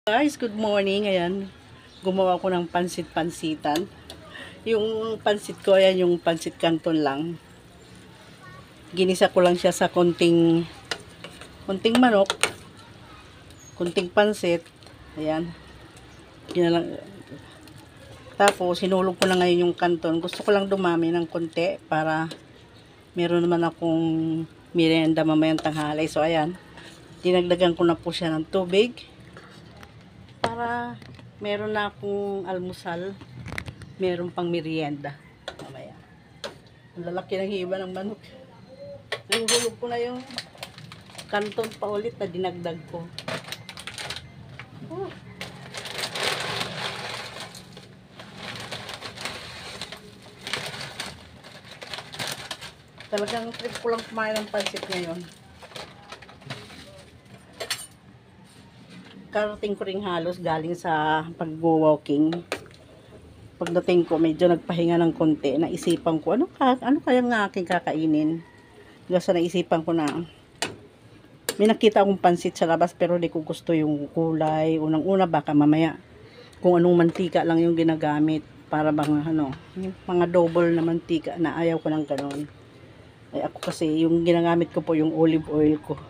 Guys, good morning. Ayan, gumawa ko ng pansit-pansitan. Yung pansit ko, ayan yung pansit canton lang. Ginisa ko lang siya sa konting manok, konting pansit. Ayan. Ginalang. Tapos, hinulog ko na ngayon yung canton. Gusto ko lang dumami ng konti para meron naman akong merienda mamayang tanghali. So, ayan. Dinagdagan ko na po siya ng tubig para meron na akong almusal, meron pang merienda mamaya. Ang lalaki ng hiba ng manok. Nahulog ko na yung canton pa ulit na dinagdag ko. Oh. Talagang trip ko lang kumain ng pansit ngayon. Karating ko rin halos galing sa pag-walking. Pagdating ko, medyo nagpahinga ng konti. Naisipan ko, ano kaya nga aking kakainin? Kasi naisipan ko na, may nakita akong pansit sa labas, pero di ko gusto yung kulay. Unang-una, baka mamaya, kung anong mantika lang yung ginagamit. Para bang, yung mga double na mantika na ayaw ko ng ganon. Ay, ako kasi, yung ginagamit ko po yung olive oil ko.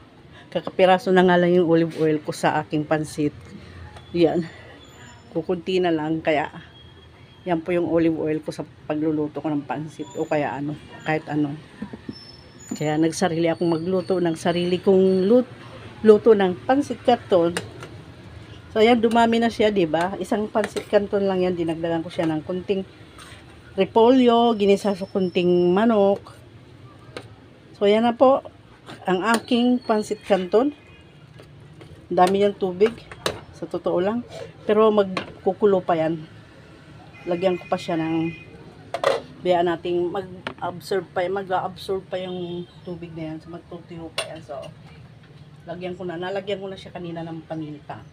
Kakapiraso na nga lang yung olive oil ko sa aking pansit. Yan. Kukunti na lang. Kaya, yan po yung olive oil ko sa pagluluto ko ng pansit. O kaya kahit ano. Kaya nagsarili akong magluto ng sarili kong luto ng pansit canton. So, yan. Dumami na siya, diba? Isang pansit canton lang yan. Dinagdagan ko siya ng kunting repolyo. Ginisa sa kunting manok. So, yan na po ang aking pansit canton. Dami yung tubig, sa totoo lang. Pero magkukulo pa yan. Lagyan ko pa siya ng, bayaan nating mag-absorb pa yung tubig na yan. So, magtutuyo pa yan. So, nalagyan ko na siya kanina ng paminta.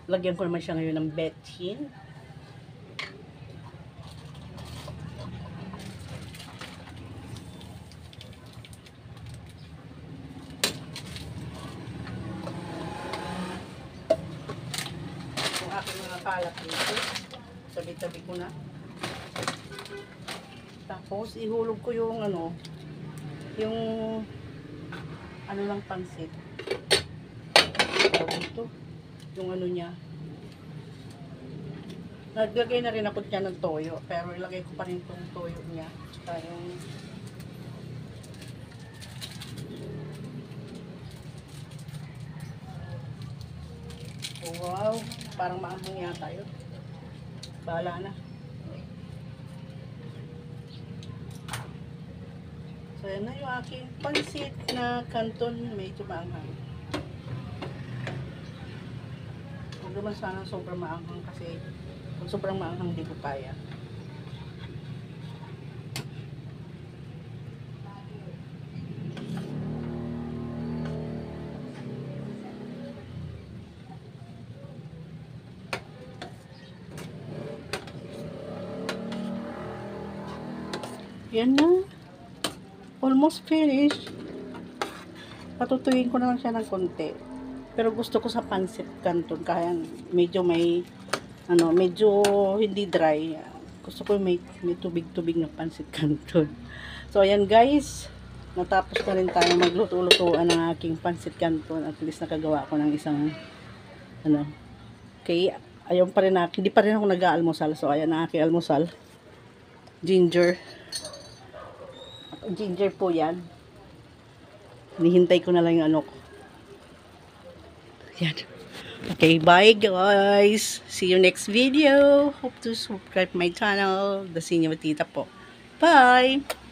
Lagyan ko naman siya ngayon ng betchin. Aking mga kalat dito. Tabi-tabi ko na. Tapos, ihulog ko yung lang pansit. Ito. Yung niya. Naglagay na rin ako dyan ng toyo. Pero ilagay ko pa rin itong toyo niya. Tsaka yung wow, parang maanghang yata yun. Bahala na. So, yan na yung aking pansit na canton. Medyo maanghang. Huwag naman sana sobrang maanghang kasi kung sobrang maanghang di ko kaya. Yan na. Almost finished. Patutuyin ko na lang siya ng konti. Pero gusto ko sa pansit canton. Kaya medyo medyo hindi dry. Gusto ko may tubig-tubig na pansit canton. So, ayan guys. Natapos na rin tayo magluto-lutuan ng aking pansit canton. At least nakagawa ko ng isang Okay. Ayun pa rin hindi pa rin ako nag-aalmusal. So, ayan ang aking almusal. Ginger po yan. Hinihintay ko na lang yung ko. Yan. Okay, bye guys. See you next video. Hope to subscribe my channel. The Senior Tita po. Bye!